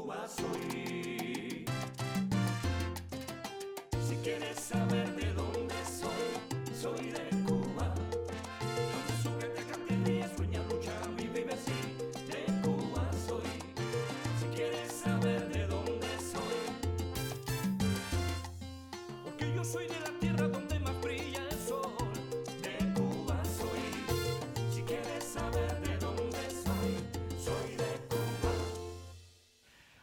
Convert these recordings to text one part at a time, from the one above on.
Cuba soy. Si quieres saber de dónde soy, soy de Cuba. Donde sube, te cante, ríe, sueña, lucha y vive así. De Cuba soy. Si quieres saber de dónde soy, porque yo soy de la tierra donde más brilla el sol. De Cuba soy. Si quieres saber de dónde soy, soy de Cuba.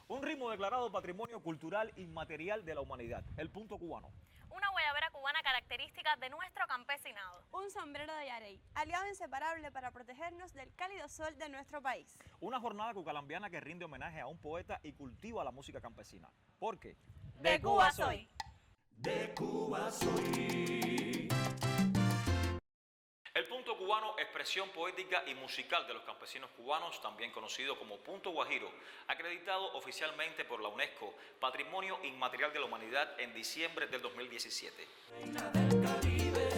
Un ritmo declarado Patrimonio Cultural Inmaterial de la Humanidad, el punto cubano. Una guayabera cubana característica de nuestro campesinado. Un sombrero de Yarey, aliado inseparable para protegernos del cálido sol de nuestro país. Una jornada cucalambiana que rinde homenaje a un poeta y cultiva la música campesina. ¿Por qué? De Cuba soy. De Cuba soy. El punto cubano, expresión poética y musical de los campesinos cubanos, también conocido como punto guajiro, acreditado oficialmente por la UNESCO, Patrimonio Inmaterial de la Humanidad en diciembre del 2017. Reina del Caribe,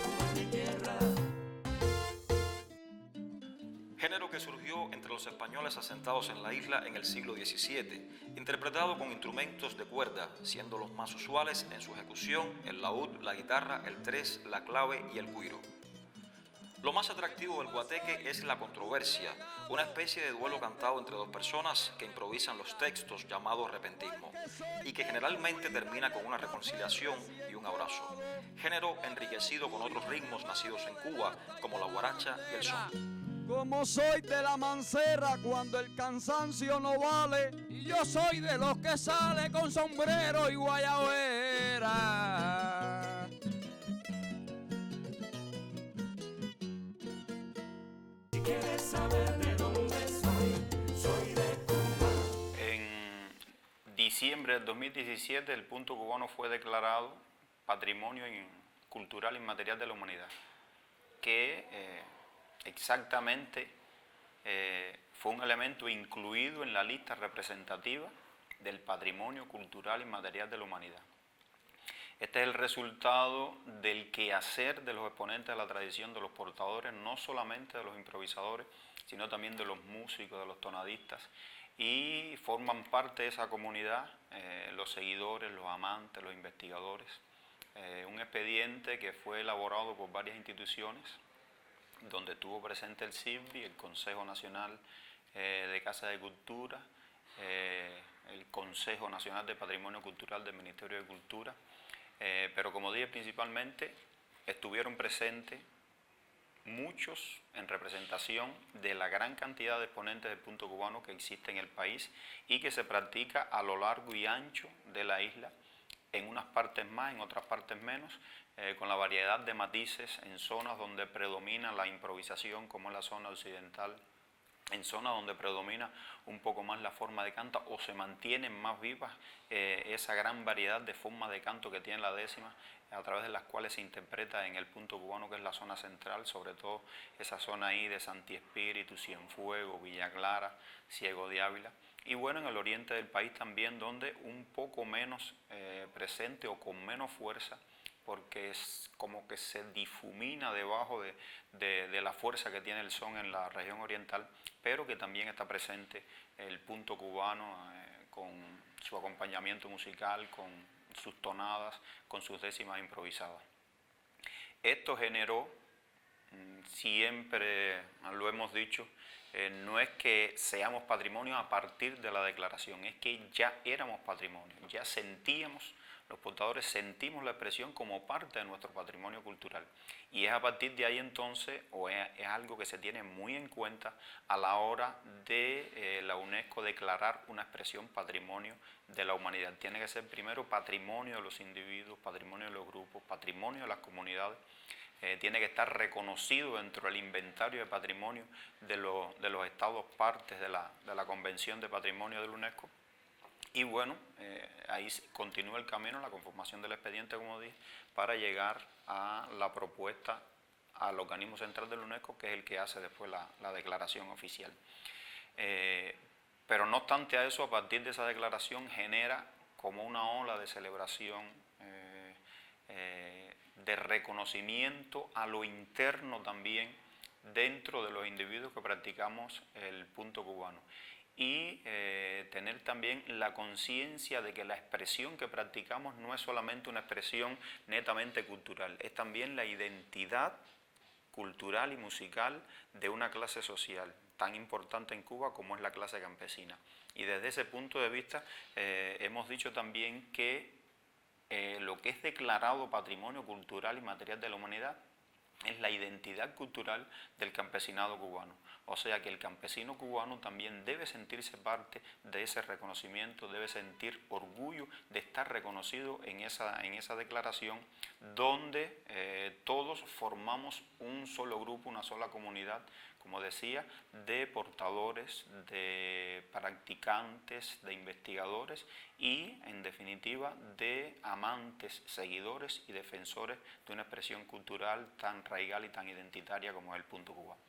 Cuba es mi tierra. Género que surgió entre los españoles asentados en la isla en el siglo XVII, interpretado con instrumentos de cuerda, siendo los más usuales en su ejecución el laúd, la guitarra, el tres, la clave y el güiro. Lo más atractivo del guateque es la controversia, una especie de duelo cantado entre dos personas que improvisan los textos llamado repentismo y que generalmente termina con una reconciliación y un abrazo. Género enriquecido con otros ritmos nacidos en Cuba como la guaracha y el son. Como soy de la mancera cuando el cansancio no vale, y yo soy de los que sale con sombrero y guayabera. Si quieres saber de dónde soy, soy de Cuba. En diciembre del 2017 el punto cubano fue declarado Patrimonio Cultural Inmaterial de la Humanidad, que exactamente fue un elemento incluido en la lista representativa del Patrimonio Cultural Inmaterial de la Humanidad. Este es el resultado del quehacer de los exponentes de la tradición, de los portadores, no solamente de los improvisadores, sino también de los músicos, de los tonadistas, y forman parte de esa comunidad los seguidores, los amantes, los investigadores. Un expediente que fue elaborado por varias instituciones, donde estuvo presente el CISBI, el Consejo Nacional de Casas de Cultura, el Consejo Nacional de Patrimonio Cultural del Ministerio de Cultura, pero como dije, principalmente estuvieron presentes muchos en representación de la gran cantidad de exponentes del punto cubano que existe en el país y que se practica a lo largo y ancho de la isla, en unas partes más, en otras partes menos, con la variedad de matices en zonas donde predomina la improvisación, como en la zona occidental, en zonas donde predomina un poco más la forma de canto o se mantienen más vivas esa gran variedad de formas de canto que tiene la décima, a través de las cuales se interpreta en el punto cubano, que es la zona central, sobre todo esa zona ahí de Santi Espíritu, Cienfuegos, Villa Clara, Ciego de Ávila, y bueno, en el oriente del país también, donde un poco menos presente o con menos fuerza, porque es como que se difumina debajo de la fuerza que tiene el son en la región oriental, pero que también está presente el punto cubano con su acompañamiento musical, con sus tonadas, con sus décimas improvisadas. Esto generó, siempre lo hemos dicho, no es que seamos patrimonio a partir de la declaración, es que ya éramos patrimonio, ya sentíamos, los portadores sentimos la expresión como parte de nuestro patrimonio cultural. Y es a partir de ahí entonces, o es algo que se tiene muy en cuenta a la hora de la UNESCO declarar una expresión patrimonio de la humanidad. Tiene que ser primero patrimonio de los individuos, patrimonio de los grupos, patrimonio de las comunidades. Tiene que estar reconocido dentro del inventario de patrimonio de los estados partes de la Convención de Patrimonio de la UNESCO. Y bueno, ahí continúa el camino, la conformación del expediente, como dije, para llegar a la propuesta al organismo central de la UNESCO, que es el que hace después la declaración oficial. Pero no obstante a eso, a partir de esa declaración genera como una ola de celebración, de reconocimiento a lo interno también dentro de los individuos que practicamos el punto cubano. y tener también la conciencia de que la expresión que practicamos no es solamente una expresión netamente cultural, es también la identidad cultural y musical de una clase social tan importante en Cuba como es la clase campesina. Y desde ese punto de vista hemos dicho también que lo que es declarado patrimonio cultural y material de la humanidad es la identidad cultural del campesinado cubano. O sea que el campesino cubano también debe sentirse parte de ese reconocimiento, debe sentir orgullo de estar reconocido en esa declaración donde todos formamos un solo grupo, una sola comunidad, como decía, de portadores, de practicantes, de investigadores y, en definitiva, de amantes, seguidores y defensores de una expresión cultural tan raigal y tan identitaria como es el punto cubano.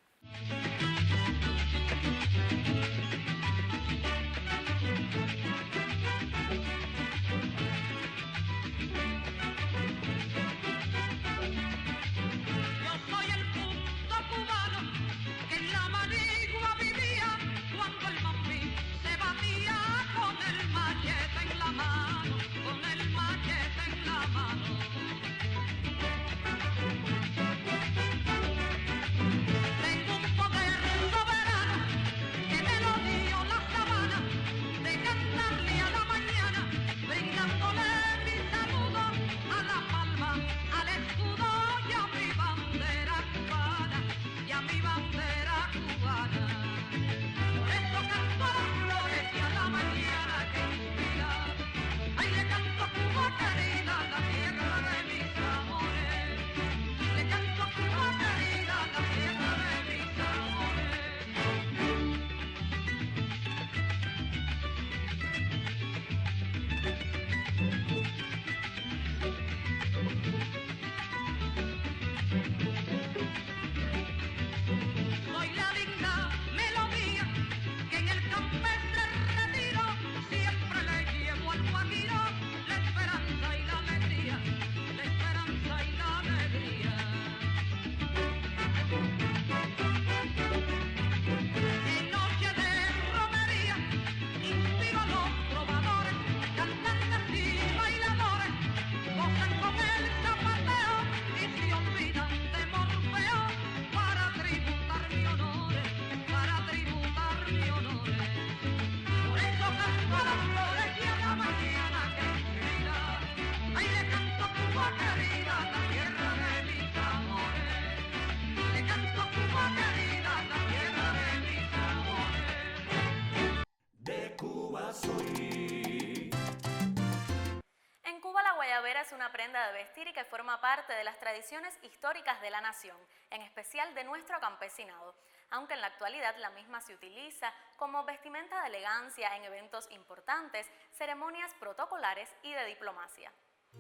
Es una prenda de vestir y que forma parte de las tradiciones históricas de la nación, en especial de nuestro campesinado, aunque en la actualidad la misma se utiliza como vestimenta de elegancia en eventos importantes, ceremonias protocolares y de diplomacia.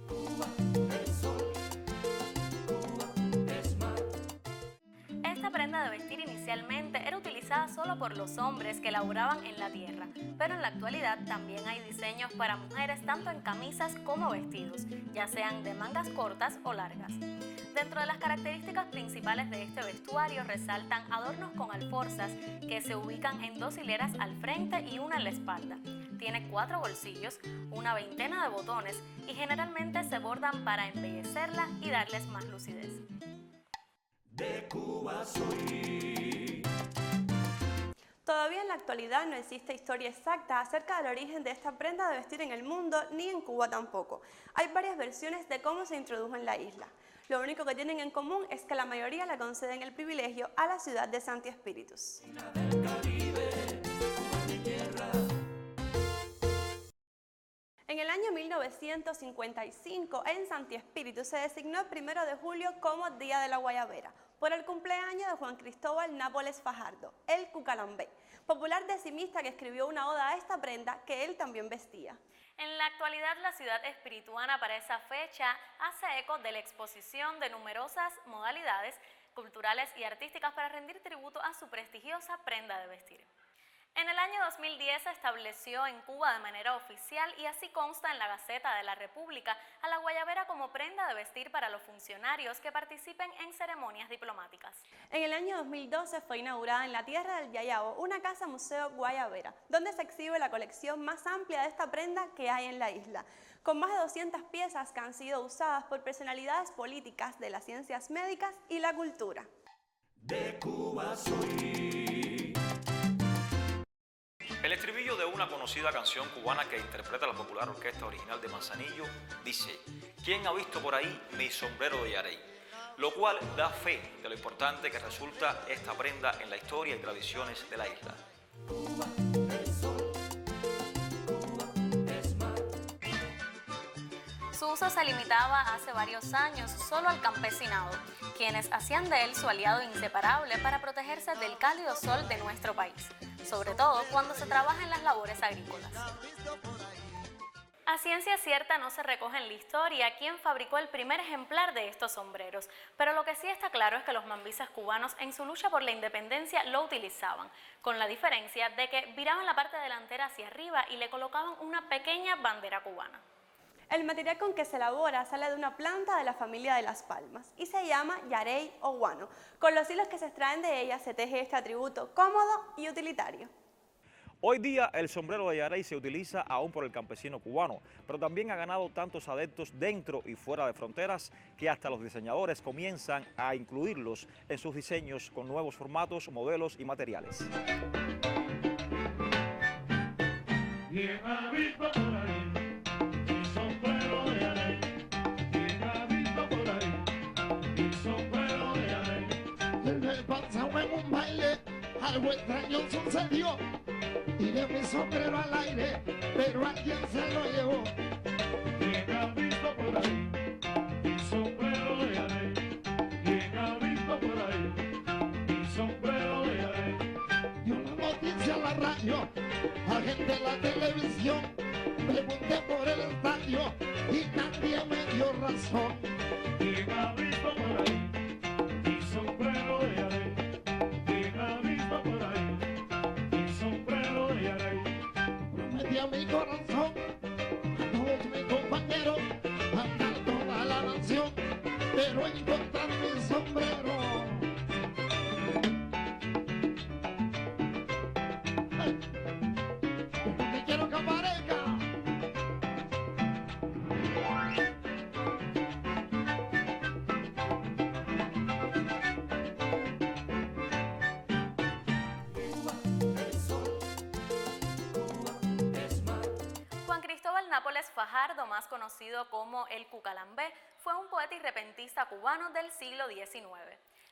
Cuba es sol, Cuba es mar. Esta prenda de vestir inicialmente era utilizada solo por los hombres que laboraban en la tierra, pero en la actualidad también hay diseños para mujeres tanto en camisas como vestidos, ya sean de mangas cortas o largas. Dentro de las características principales de este vestuario resaltan adornos con alforzas que se ubican en 2 hileras al frente y una en la espalda. Tiene 4 bolsillos, una veintena de botones y generalmente se bordan para embellecerla y darles más lucidez. De Cuba soy. Todavía en la actualidad no existe historia exacta acerca del origen de esta prenda de vestir en el mundo, ni en Cuba tampoco. Hay varias versiones de cómo se introdujo en la isla. Lo único que tienen en común es que la mayoría le conceden el privilegio a la ciudad de Santi Espíritus. En el año 1955, en Santi Espíritu se designó el 1 de julio como Día de la Guayabera, por el cumpleaños de Juan Cristóbal Nápoles Fajardo, el Cucalambé, popular decimista que escribió una oda a esta prenda que él también vestía. En la actualidad, la ciudad espirituana para esa fecha hace eco de la exposición de numerosas modalidades culturales y artísticas para rendir tributo a su prestigiosa prenda de vestir. En el año 2010 se estableció en Cuba de manera oficial y así consta en la Gaceta de la República a la guayabera como prenda de vestir para los funcionarios que participen en ceremonias diplomáticas. En el año 2012 fue inaugurada en la tierra del Yayabo una casa museo guayabera, donde se exhibe la colección más amplia de esta prenda que hay en la isla, con más de 200 piezas que han sido usadas por personalidades políticas de las ciencias médicas y la cultura. De Cuba soy. El estribillo de una conocida canción cubana que interpreta la popular orquesta original de Manzanillo dice: ¿Quién ha visto por ahí mi sombrero de Yarey? Lo cual da fe de lo importante que resulta esta prenda en la historia y tradiciones de la isla. Cuba es sol, Cuba es mar. Su uso se limitaba hace varios años solo al campesinado, quienes hacían de él su aliado inseparable para protegerse del cálido sol de nuestro país, sobre todo cuando se trabaja en las labores agrícolas. A ciencia cierta no se recoge en la historia quién fabricó el primer ejemplar de estos sombreros, pero lo que sí está claro es que los mambisas cubanos en su lucha por la independencia lo utilizaban, con la diferencia de que viraban la parte delantera hacia arriba y le colocaban una pequeña bandera cubana. El material con que se elabora sale de una planta de la familia de las palmas y se llama yarey o guano. Con los hilos que se extraen de ella se teje este atributo cómodo y utilitario. Hoy día el sombrero de Yarey se utiliza aún por el campesino cubano, pero también ha ganado tantos adeptos dentro y fuera de fronteras que hasta los diseñadores comienzan a incluirlos en sus diseños con nuevos formatos, modelos y materiales. ¿Quién ha visto por ahí mi sombrero de Yarey? ¿Quién ha visto por ahí mi sombrero de Yarey? El mes pasado en un baile algo extraño sucedió. Tiré mi sombrero al aire, pero alguien se lo llevó. ¿Quién ha visto por ahí mi sombrero de Yarey? ¿Quién ha visto por ahí mi sombrero de Yarey? Dio la noticia a la radio, a gente de la televisión. Pregunté por el estadio y nadie me dio razón. ¿Quién ha visto por ahí mi sombrero de Yarey? ¿Quién ha visto por ahí mi sombrero de Yarey? Prometí a mi corazón, a todos mis compañeros, a andar toda la nación, pero encontrar mi sombrero. Ay, yo lo que quiero que aparezca. Juan Cristóbal Nápoles Fajardo, más conocido como el Cucalambé, fue un poeta y repentista cubano del siglo XIX.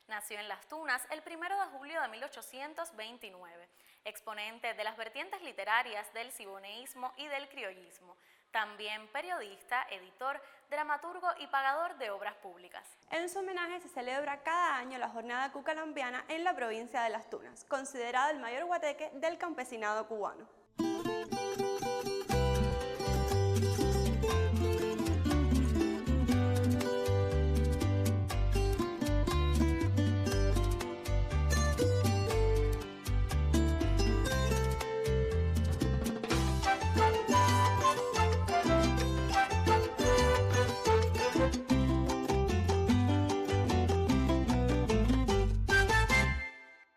Nació en Las Tunas el 1 de julio de 1829, exponente de las vertientes literarias del siboneísmo y del criollismo. También periodista, editor, dramaturgo y pagador de obras públicas. En su homenaje se celebra cada año la jornada cucalambiana en la provincia de Las Tunas, considerado el mayor guateque del campesinado cubano.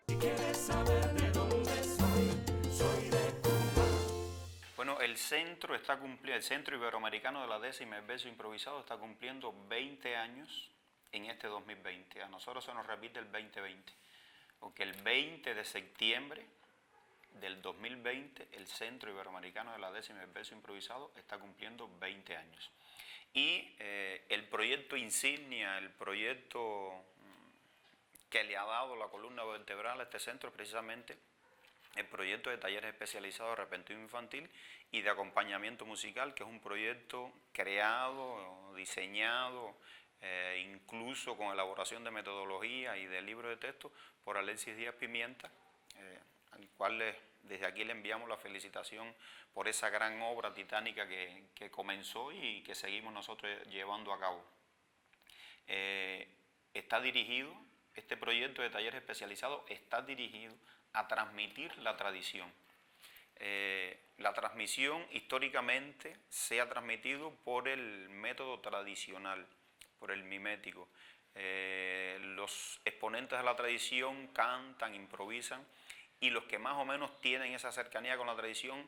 Si quieres saber de dónde soy de Cuba. Bueno, el centro el Centro Iberoamericano de la Décima el Verso Improvisado está cumpliendo 20 años en este 2020. A nosotros se nos repite el 2020, porque el 20 de septiembre del 2020 el Centro Iberoamericano de la Décima el Verso Improvisado está cumpliendo 20 años. Y el proyecto insignia, el proyecto que le ha dado la columna vertebral a este centro es precisamente el proyecto de talleres especializados de repentismo infantil y de acompañamiento musical, que es un proyecto creado, diseñado, incluso con elaboración de metodología y de libros de texto por Alexis Díaz Pimienta, al cual desde aquí le enviamos la felicitación por esa gran obra titánica que comenzó y que seguimos nosotros llevando a cabo. Este proyecto de talleres especializados está dirigido a transmitir la tradición, La transmisión históricamente se ha transmitido por el método tradicional, por el mimético. Los exponentes de la tradición cantan, improvisan, y los que más o menos tienen esa cercanía con la tradición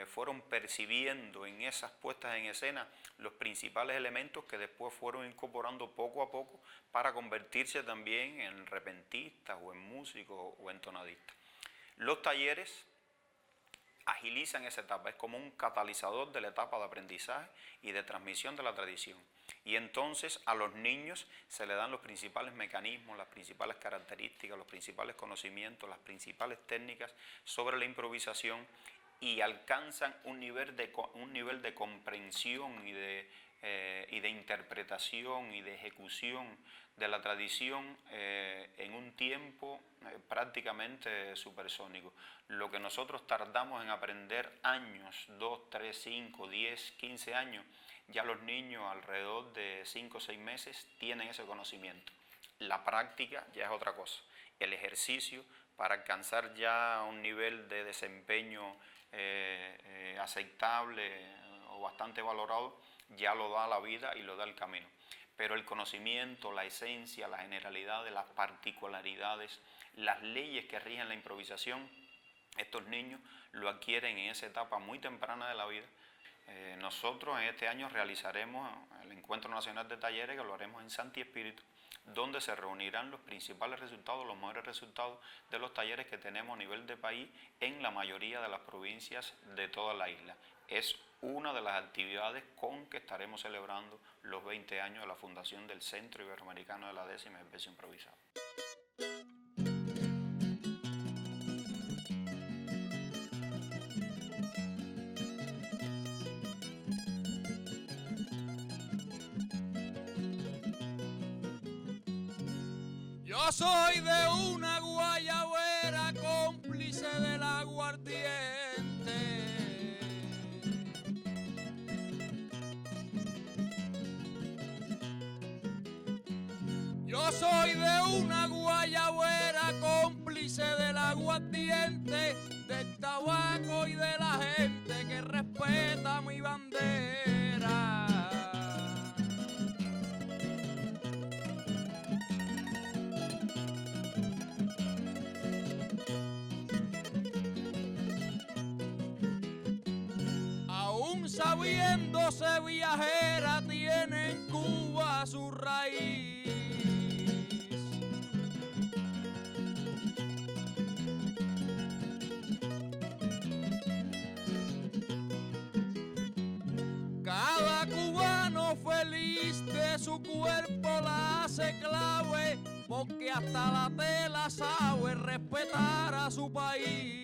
fueron percibiendo en esas puestas en escena los principales elementos que después fueron incorporando poco a poco para convertirse también en repentistas o en músicos o en tonadistas. Los talleres agilizan esa etapa, es como un catalizador de la etapa de aprendizaje y de transmisión de la tradición. Y entonces a los niños se le dan los principales mecanismos, las principales características, los principales conocimientos, las principales técnicas sobre la improvisación, y alcanzan un nivel de comprensión y de interpretación y de ejecución de la tradición en un tiempo prácticamente supersónico. Lo que nosotros tardamos en aprender años, 2, 3, 5, 10, 15 años, ya los niños alrededor de 5 o 6 meses tienen ese conocimiento. La práctica ya es otra cosa. El ejercicio para alcanzar ya un nivel de desempeño aceptable o bastante valorado, ya lo da la vida y lo da el camino. Pero el conocimiento, la esencia, las generalidades, las particularidades, las leyes que rigen la improvisación, estos niños lo adquieren en esa etapa muy temprana de la vida. Nosotros en este año realizaremos el Encuentro Nacional de Talleres, que lo haremos en Santi Espíritu, donde se reunirán los principales resultados, los mejores resultados de los talleres que tenemos a nivel de país en la mayoría de las provincias de toda la isla. Es una de las actividades con que estaremos celebrando los 20 años de la fundación del Centro Iberoamericano de la 10ª Especie Improvisada. Yo soy de una guayabera, cómplice del aguardiente. Yo soy de una guayabera, cómplice del aguardiente, del tabaco y de la gente que respeta mi bandera. Sabiéndose viajera, tiene en Cuba su raíz. Cada cubano feliz de su cuerpo la hace clave, porque hasta la tela sabe respetar a su país.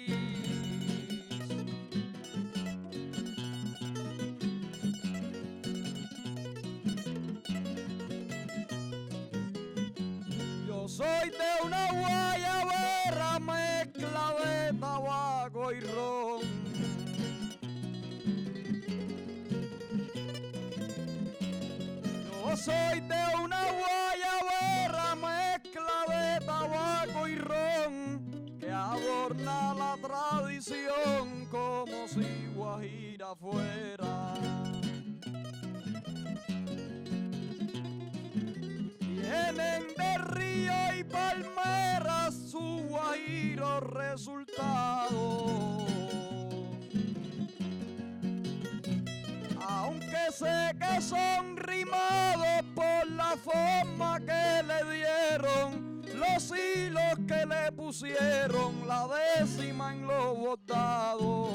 Soy de una guayabera, mezcla de tabaco y ron. Yo soy de una guayabera, mezcla de tabaco y ron, que adorna la tradición como si Guajira fuera. Tienen de río y palmeras su guajiro resultado. Aunque sé que son rimados por la forma que le dieron, los hilos que le pusieron, la 10ª en los bordados.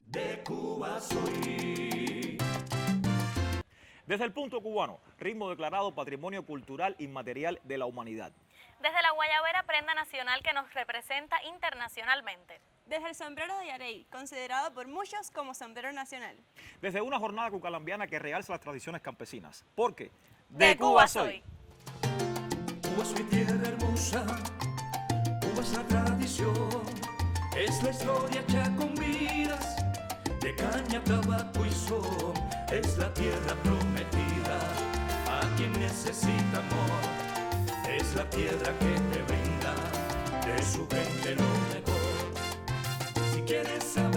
De Cuba soy. Desde el punto cubano, ritmo declarado Patrimonio Cultural Inmaterial de la Humanidad. Desde la guayabera, prenda nacional que nos representa internacionalmente. Desde el sombrero de Yarey, considerado por muchos como sombrero nacional. Desde una jornada cucalambiana que realza las tradiciones campesinas. Porque de Cuba soy. Cuba soy tierra hermosa, Cuba es la tradición, es la historia hecha con vidas de caña, tabaco y sol. Es la tierra prometida a quien necesita amor. Es la tierra que te brinda de su gente lo mejor. Si quieres saber